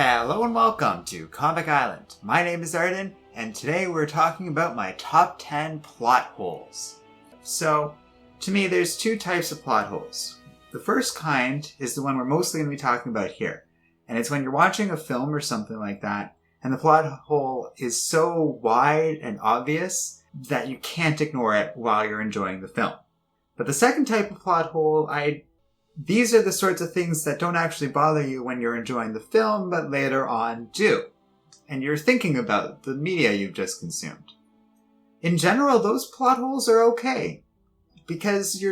Hello and welcome to Comic Island. My name is Arden, and today we're talking about my top 10 plot holes. So, to me, there's two types of plot holes. The first kind is the one we're mostly going to be talking about here. And it's when you're watching a film or something like that, and the plot hole is so wide and obvious that you can't ignore it while you're enjoying the film. But the second type of plot hole, these are the sorts of things that don't actually bother you when you're enjoying the film, but later on do. And you're thinking about the media you've just consumed. In general, those plot holes are okay. Because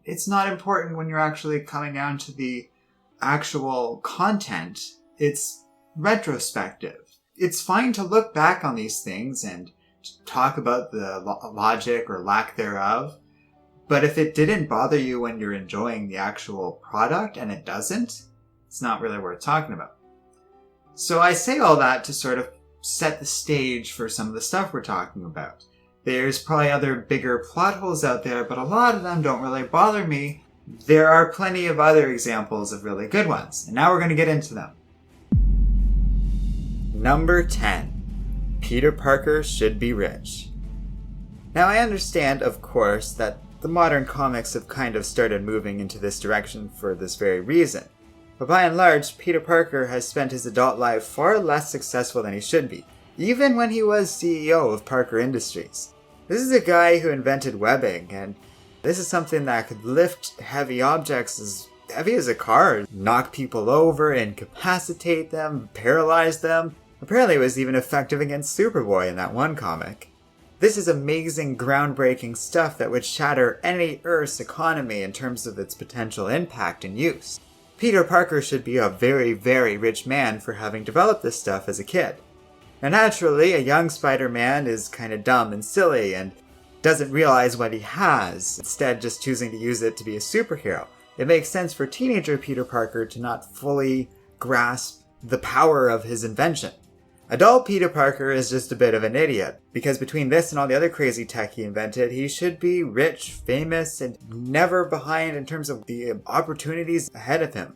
it's not important when you're actually coming down to the actual content. It's retrospective. It's fine to look back on these things and talk about the logic or lack thereof. But if it didn't bother you when you're enjoying the actual product, and it doesn't, it's not really worth talking about. So I say all that to sort of set the stage for some of the stuff we're talking about. There's probably other bigger plot holes out there, but a lot of them don't really bother me. There are plenty of other examples of really good ones, and now we're going to get into them. Number 10. Peter Parker should be rich. Now I understand, of course, that the modern comics have kind of started moving into this direction for this very reason. But by and large, Peter Parker has spent his adult life far less successful than he should be, even when he was CEO of Parker Industries. This is a guy who invented webbing, and this is something that could lift heavy objects as heavy as a car, knock people over, incapacitate them, paralyze them. Apparently it was even effective against Superboy in that one comic. This is amazing, groundbreaking stuff that would shatter any Earth's economy in terms of its potential impact and use. Peter Parker should be a very, very rich man for having developed this stuff as a kid. Now naturally, a young Spider-Man is kind of dumb and silly and doesn't realize what he has, instead just choosing to use it to be a superhero. It makes sense for teenager Peter Parker to not fully grasp the power of his invention. Adult Peter Parker is just a bit of an idiot, because between this and all the other crazy tech he invented, he should be rich, famous, and never behind in terms of the opportunities ahead of him.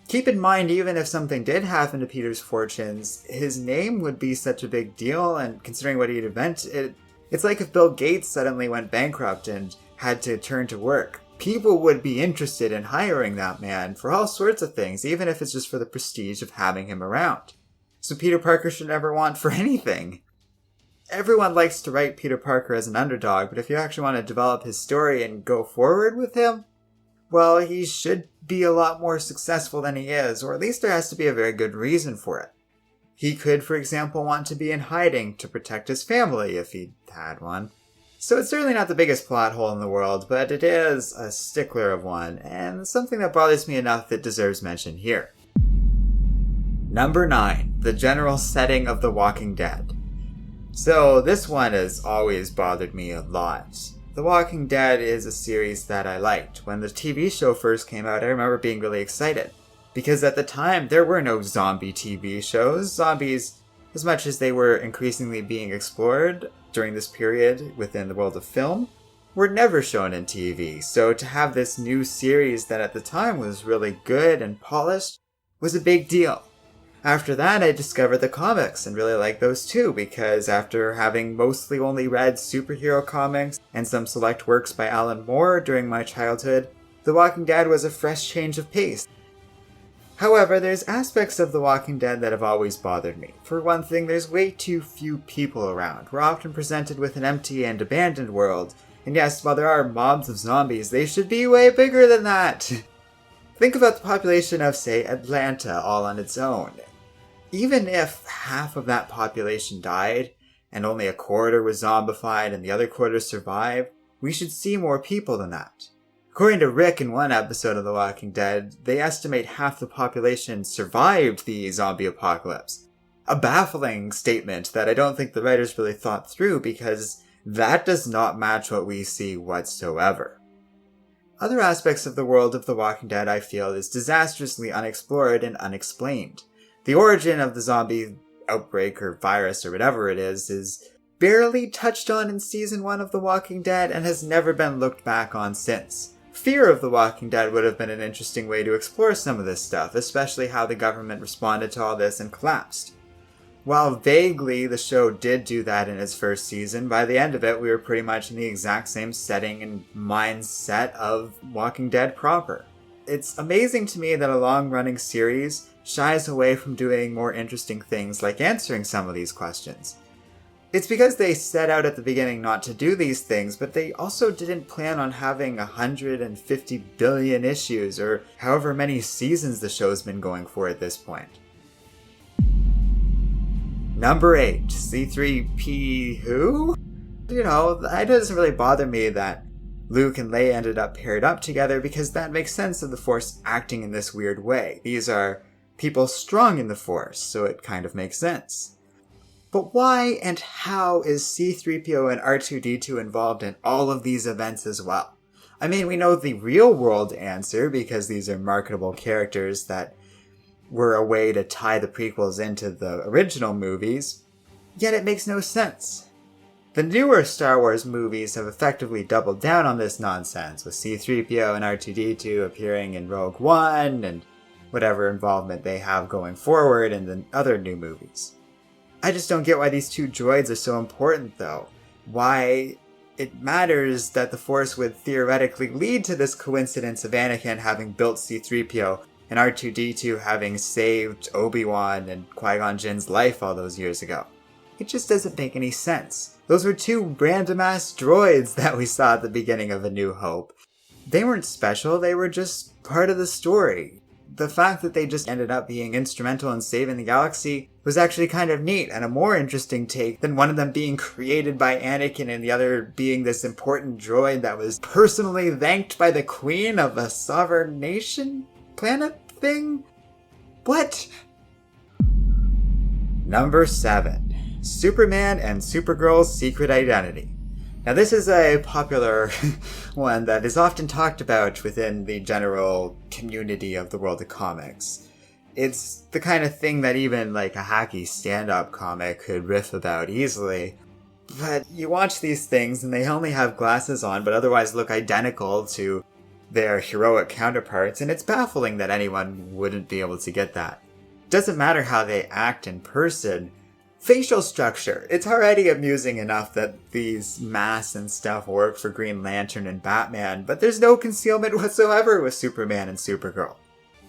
Keep in mind, even if something did happen to Peter's fortunes, his name would be such a big deal, and considering what he'd invented, it's like if Bill Gates suddenly went bankrupt and had to turn to work. People would be interested in hiring that man for all sorts of things, even if it's just for the prestige of having him around. So Peter Parker should never want for anything. Everyone likes to write Peter Parker as an underdog, but if you actually want to develop his story and go forward with him, well, he should be a lot more successful than he is, or at least there has to be a very good reason for it. He could, for example, want to be in hiding to protect his family if he had one. So it's certainly not the biggest plot hole in the world, but it is a stickler of one, and something that bothers me enough that deserves mention here. Number 9. The general setting of The Walking Dead. So this one has always bothered me a lot. The Walking Dead is a series that I liked. When the TV show first came out, I remember being really excited. Because at the time, there were no zombie TV shows. Zombies, as much as they were increasingly being explored during this period within the world of film, were never shown in TV. So to have this new series that at the time was really good and polished was a big deal. After that, I discovered the comics and really liked those too, because after having mostly only read superhero comics and some select works by Alan Moore during my childhood, The Walking Dead was a fresh change of pace. However, there's aspects of The Walking Dead that have always bothered me. For one thing, there's way too few people around. We're often presented with an empty and abandoned world, and yes, while there are mobs of zombies, they should be way bigger than that. Think about the population of, say, Atlanta all on its own. Even if half of that population died, and only a quarter was zombified and the other quarter survived, we should see more people than that. According to Rick in one episode of The Walking Dead, they estimate half the population survived the zombie apocalypse. A baffling statement that I don't think the writers really thought through, because that does not match what we see whatsoever. Other aspects of the world of The Walking Dead I feel is disastrously unexplored and unexplained. The origin of the zombie outbreak or virus or whatever it is barely touched on in season 1 of The Walking Dead and has never been looked back on since. Fear of the Walking Dead would have been an interesting way to explore some of this stuff, especially how the government responded to all this and collapsed. While vaguely the show did do that in its first season, by the end of it we were pretty much in the exact same setting and mindset of Walking Dead proper. It's amazing to me that a long-running series shies away from doing more interesting things like answering some of these questions. It's because they set out at the beginning not to do these things, but they also didn't plan on having 150 billion issues or however many seasons the show's been going for at this point. Number 8, C-3PO who? It doesn't really bother me that Luke and Leia ended up paired up together because that makes sense of the Force acting in this weird way. These are people strong in the Force, so it kind of makes sense. But why and how is C-3PO and R2-D2 involved in all of these events as well? I mean, we know the real world answer because these are marketable characters that were a way to tie the prequels into the original movies, yet it makes no sense. The newer Star Wars movies have effectively doubled down on this nonsense, with C-3PO and R2-D2 appearing in Rogue One and whatever involvement they have going forward in the other new movies. I just don't get why these two droids are so important, though. Why it matters that the Force would theoretically lead to this coincidence of Anakin having built C-3PO and R2-D2 having saved Obi-Wan and Qui-Gon Jinn's life all those years ago. It just doesn't make any sense. Those were two random-ass droids that we saw at the beginning of A New Hope. They weren't special, they were just part of the story. The fact that they just ended up being instrumental in saving the galaxy was actually kind of neat and a more interesting take than one of them being created by Anakin and the other being this important droid that was personally thanked by the Queen of a sovereign nation planet thing? What? Number 7. Superman and Supergirl's Secret Identity. Now this is a popular one that is often talked about within the general community of the world of comics. It's the kind of thing that even like a hacky stand-up comic could riff about easily. But you watch these things and they only have glasses on but otherwise look identical to their heroic counterparts, and it's baffling that anyone wouldn't be able to get that. It doesn't matter how they act in person. Facial structure. It's already amusing enough that these masks and stuff work for Green Lantern and Batman, but there's no concealment whatsoever with Superman and Supergirl.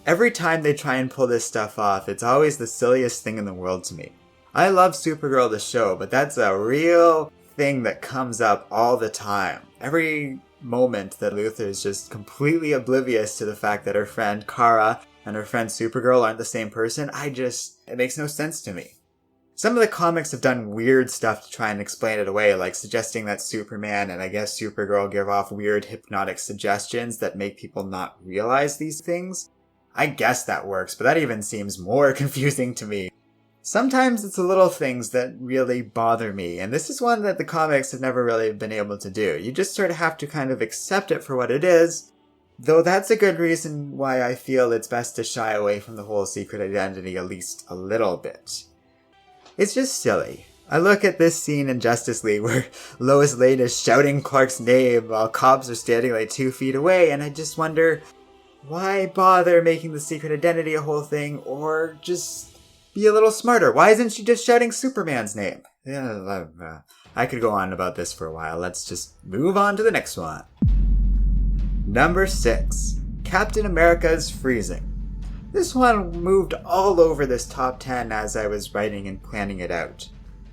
Every time they try and pull this stuff off, it's always the silliest thing in the world to me. I love Supergirl the show, but that's a real thing that comes up all the time. Every moment that Luthor is just completely oblivious to the fact that her friend Kara and her friend Supergirl aren't the same person, it makes no sense to me. Some of the comics have done weird stuff to try and explain it away, like suggesting that Superman and I guess Supergirl give off weird hypnotic suggestions that make people not realize these things. I guess that works, but that even seems more confusing to me. Sometimes it's the little things that really bother me, and this is one that the comics have never really been able to do. You just sort of have to kind of accept it for what it is, though that's a good reason why I feel it's best to shy away from the whole secret identity at least a little bit. It's just silly. I look at this scene in Justice League where Lois Lane is shouting Clark's name while cops are standing like 2 feet away, and I just wonder, why bother making the secret identity a whole thing, or just be a little smarter? Why isn't she just shouting Superman's name? I could go on about this for a while. Let's just move on to the next one. Number 6. Captain America's freezing. This one moved all over this top 10 as I was writing and planning it out.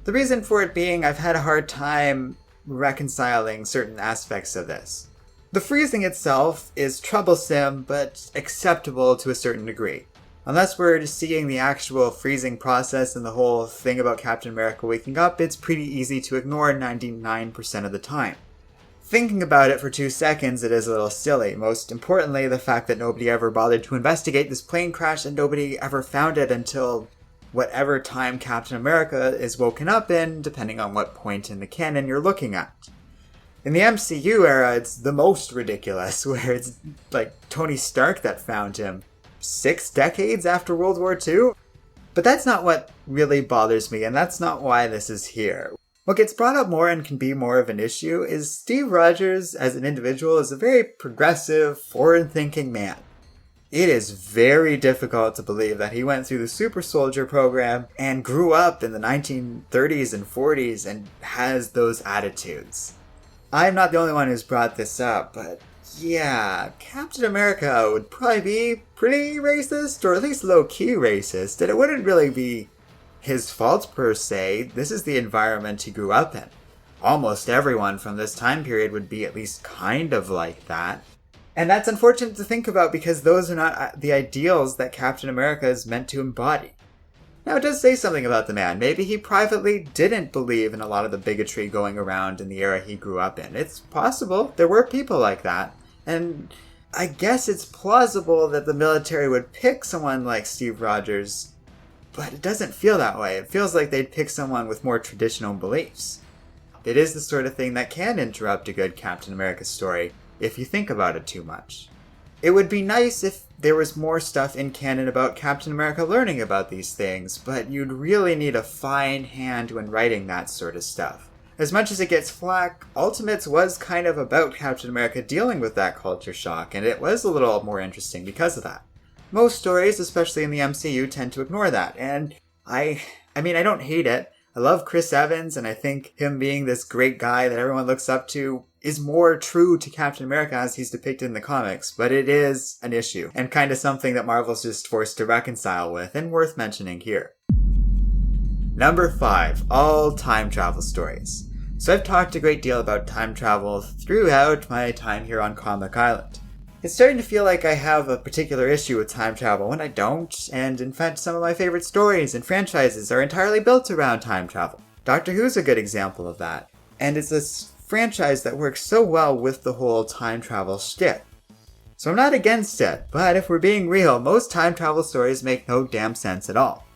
The reason for it being I've had a hard time reconciling certain aspects of this. The freezing itself is troublesome, but acceptable to a certain degree. Unless we're just seeing the actual freezing process and the whole thing about Captain America waking up, it's pretty easy to ignore 99% of the time. Thinking about it for 2 seconds, it is a little silly. Most importantly, the fact that nobody ever bothered to investigate this plane crash and nobody ever found it until whatever time Captain America is woken up in, depending on what point in the canon you're looking at. In the MCU era, it's the most ridiculous, where it's like Tony Stark that found him 6 decades after World War II? But that's not what really bothers me, and that's not why this is here. What gets brought up more and can be more of an issue is Steve Rogers as an individual is a very progressive, forward-thinking man. It is very difficult to believe that he went through the super soldier program and grew up in the 1930s and 40s and has those attitudes. I'm not the only one who's brought this up, but yeah, Captain America would probably be pretty racist, or at least low-key racist, and it wouldn't really be his fault per se. This is the environment he grew up in. Almost everyone from this time period would be at least kind of like that. And that's unfortunate to think about because those are not the ideals that Captain America is meant to embody. Now, it does say something about the man. Maybe he privately didn't believe in a lot of the bigotry going around in the era he grew up in. It's possible. There were people like that. And I guess it's plausible that the military would pick someone like Steve Rogers, but it doesn't feel that way. It feels like they'd pick someone with more traditional beliefs. It is the sort of thing that can interrupt a good Captain America story, if you think about it too much. It would be nice if there was more stuff in canon about Captain America learning about these things, but you'd really need a fine hand when writing that sort of stuff. As much as it gets flack, Ultimates was kind of about Captain America dealing with that culture shock, and it was a little more interesting because of that. Most stories, especially in the MCU, tend to ignore that, and I don't hate it. I love Chris Evans, and I think him being this great guy that everyone looks up to is more true to Captain America as he's depicted in the comics, but it is an issue, and kind of something that Marvel's just forced to reconcile with, and worth mentioning here. Number 5, all time travel stories. So I've talked a great deal about time travel throughout my time here on Comic Island. It's starting to feel like I have a particular issue with time travel when I don't, and in fact some of my favorite stories and franchises are entirely built around time travel. Doctor Who's a good example of that, and it's a franchise that works so well with the whole time travel shtick. So I'm not against it, but if we're being real, most time travel stories make no damn sense at all.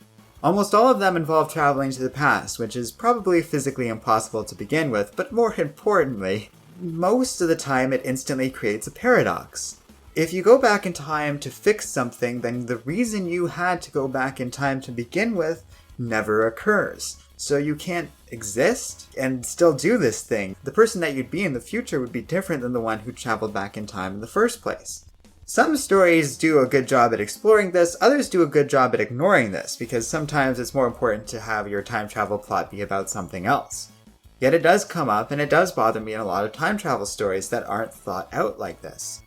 Almost all of them involve traveling to the past, which is probably physically impossible to begin with, but more importantly, most of the time it instantly creates a paradox. If you go back in time to fix something, then the reason you had to go back in time to begin with never occurs. So you can't exist and still do this thing. The person that you'd be in the future would be different than the one who traveled back in time in the first place. Some stories do a good job at exploring this, others do a good job at ignoring this, because sometimes it's more important to have your time travel plot be about something else. Yet it does come up, and it does bother me in a lot of time travel stories that aren't thought out like this.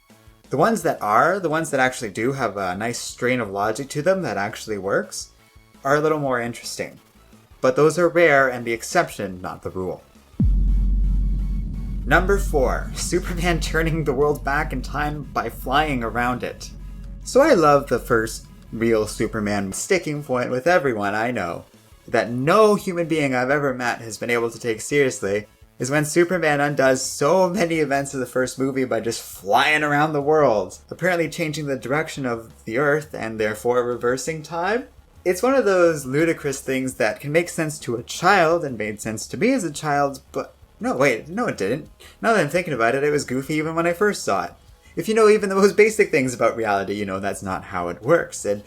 The ones that are, the ones that actually do have a nice strain of logic to them that actually works, are a little more interesting. But those are rare and the exception, not the rule. Number 4, Superman turning the world back in time by flying around it. So I love the first real Superman sticking point with everyone I know that no human being I've ever met has been able to take seriously is when Superman undoes so many events of the first movie by just flying around the world, apparently changing the direction of the Earth and therefore reversing time. It's one of those ludicrous things that can make sense to a child and made sense to me as a child, but no, it didn't. Now that I'm thinking about it, it was goofy even when I first saw it. If you know even the most basic things about reality, you know that's not how it works, and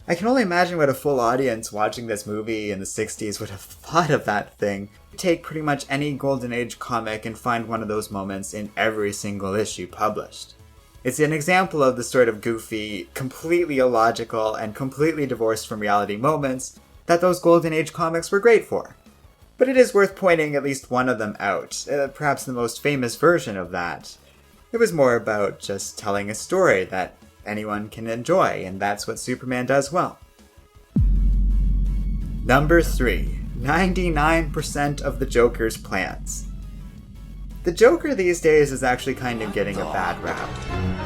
I can only imagine what a full audience watching this movie in the 60s would have thought of that thing. Take pretty much any Golden Age comic and find one of those moments in every single issue published. It's an example of the sort of goofy, completely illogical, and completely divorced from reality moments that those Golden Age comics were great for. But it is worth pointing at least one of them out, perhaps the most famous version of that. It was more about just telling a story that anyone can enjoy, and that's what Superman does well. Number 3, 99% of the Joker's plans. The Joker these days is actually kind of getting a bad rap.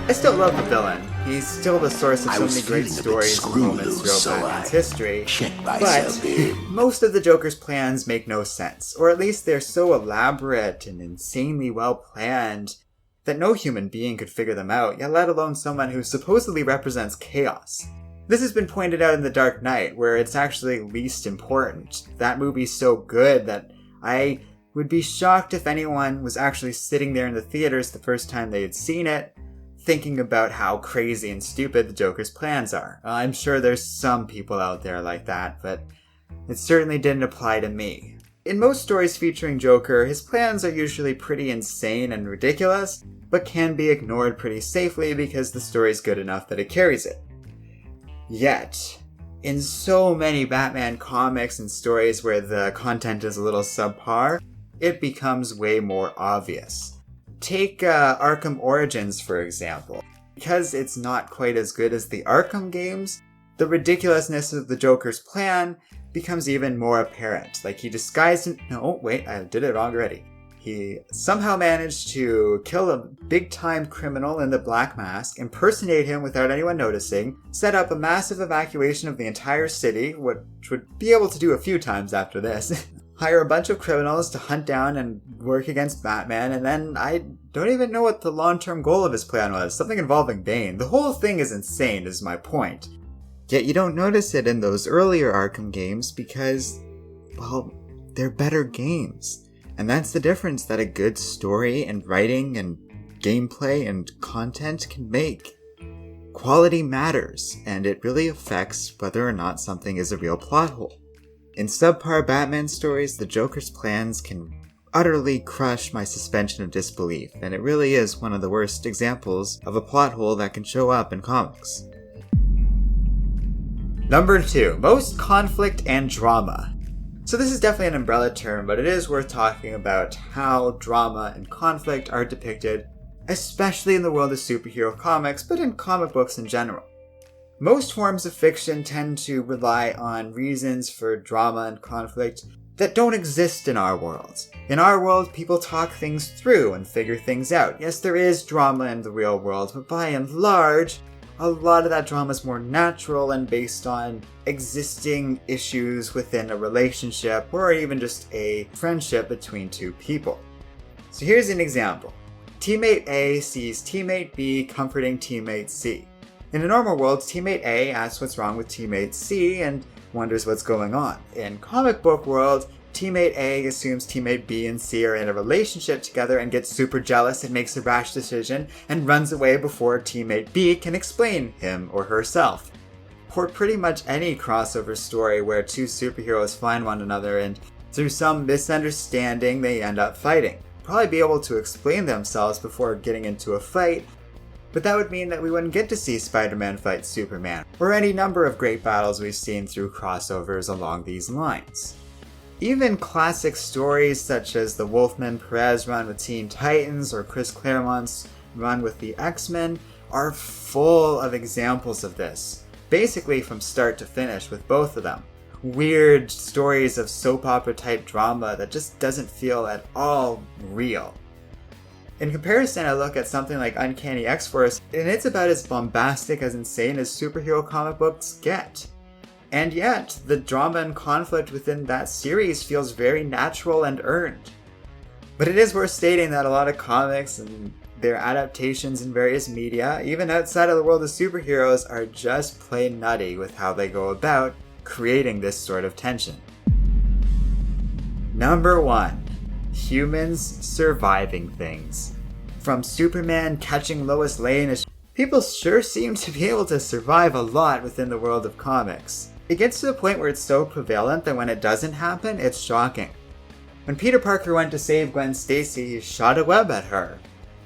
I still love the villain. He's still the source of so many great stories and moments throughout Batman's history, but most of the Joker's plans make no sense, or at least they're so elaborate and insanely well planned that no human being could figure them out, yet let alone someone who supposedly represents chaos. This has been pointed out in The Dark Knight, where it's actually least important. That movie's so good that I would be shocked if anyone was actually sitting there in the theaters the first time they had seen it, thinking about how crazy and stupid the Joker's plans are. I'm sure there's some people out there like that, but it certainly didn't apply to me. In most stories featuring Joker, his plans are usually pretty insane and ridiculous, but can be ignored pretty safely because the story's good enough that it carries it. Yet, in so many Batman comics and stories where the content is a little subpar, it becomes way more obvious. Take Arkham Origins, for example. Because it's not quite as good as the Arkham games, the ridiculousness of the Joker's plan becomes even more apparent. Like, he disguised him... No, wait, I did it wrong already. He somehow managed to kill a big-time criminal in the Black Mask, impersonate him without anyone noticing, set up a massive evacuation of the entire city, which would be able to do a few times after this, hire a bunch of criminals to hunt down and work against Batman, and then I don't even know what the long-term goal of his plan was. Something involving Bane. The whole thing is insane, is my point. Yet you don't notice it in those earlier Arkham games because, well, they're better games. And that's the difference that a good story and writing and gameplay and content can make. Quality matters, and it really affects whether or not something is a real plot hole. In subpar Batman stories, the Joker's plans can utterly crush my suspension of disbelief, and it really is one of the worst examples of a plot hole that can show up in comics. Number 2, most conflict and drama. So this is definitely an umbrella term, but it is worth talking about how drama and conflict are depicted, especially in the world of superhero comics, but in comic books in general. Most forms of fiction tend to rely on reasons for drama and conflict that don't exist in our world. In our world, people talk things through and figure things out. Yes, there is drama in the real world, but by and large, a lot of that drama is more natural and based on existing issues within a relationship or even just a friendship between two people. So here's an example. Teammate A sees teammate B comforting teammate C. In a normal world, teammate A asks what's wrong with teammate C and wonders what's going on. In comic book world, teammate A assumes teammate B and C are in a relationship together and gets super jealous and makes a rash decision and runs away before teammate B can explain him or herself. Or pretty much any crossover story where two superheroes find one another and through some misunderstanding they end up fighting. Probably be able to explain themselves before getting into a fight, but that would mean that we wouldn't get to see Spider-Man fight Superman, or any number of great battles we've seen through crossovers along these lines. Even classic stories such as the Wolfman Perez run with Teen Titans or Chris Claremont's run with the X-Men are full of examples of this, basically from start to finish with both of them. Weird stories of soap opera type drama that just doesn't feel at all real. In comparison, I look at something like Uncanny X-Force, and it's about as bombastic as insane as superhero comic books get. And yet, the drama and conflict within that series feels very natural and earned. But it is worth stating that a lot of comics and their adaptations in various media, even outside of the world of superheroes, are just plain nutty with how they go about creating this sort of tension. Number 1. Humans surviving things. From Superman catching Lois Lane, people sure seem to be able to survive a lot within the world of comics. It gets to the point where it's so prevalent that when it doesn't happen, it's shocking. When Peter Parker went to save Gwen Stacy, he shot a web at her.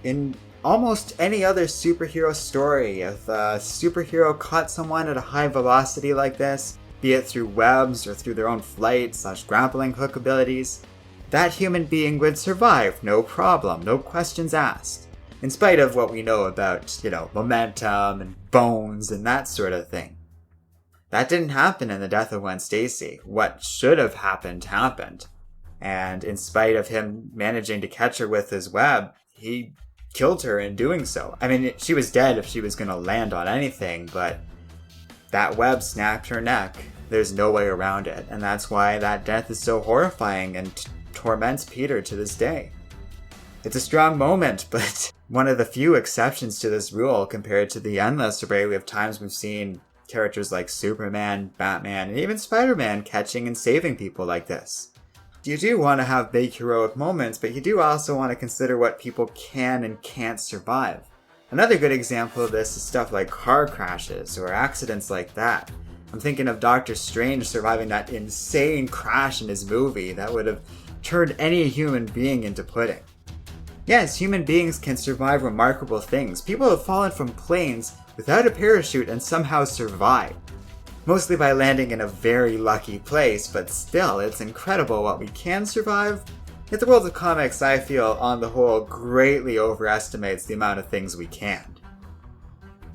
In almost any other superhero story, if a superhero caught someone at a high velocity like this, be it through webs or through their own flight/grappling hook abilities, that human being would survive, no problem, no questions asked. In spite of what we know about, momentum and bones and that sort of thing. That didn't happen in the death of Gwen Stacy. What should have happened, happened. And in spite of him managing to catch her with his web, he killed her in doing so. I mean, she was dead if she was going to land on anything, but that web snapped her neck. There's no way around it. And that's why that death is so horrifying and torments Peter to this day. It's a strong moment, but one of the few exceptions to this rule compared to the endless array of times we've seen characters like Superman, Batman, and even Spider-Man catching and saving people like this. You do want to have big heroic moments, but you do also want to consider what people can and can't survive. Another good example of this is stuff like car crashes or accidents like that. I'm thinking of Doctor Strange surviving that insane crash in his movie that would have turned any human being into pudding. Yes, human beings can survive remarkable things. People have fallen from planes without a parachute and somehow survived. Mostly by landing in a very lucky place, but still, it's incredible what we can survive. Yet the world of comics, I feel, on the whole, greatly overestimates the amount of things we can.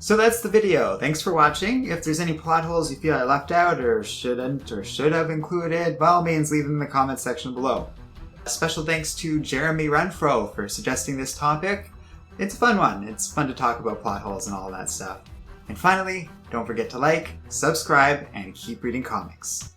So that's the video. Thanks for watching. If there's any plot holes you feel I left out or shouldn't or should have included, by all means leave them in the comments section below. A special thanks to Jeremy Renfro for suggesting this topic. It's a fun one. It's fun to talk about plot holes and all that stuff. And finally, don't forget to like, subscribe, and keep reading comics.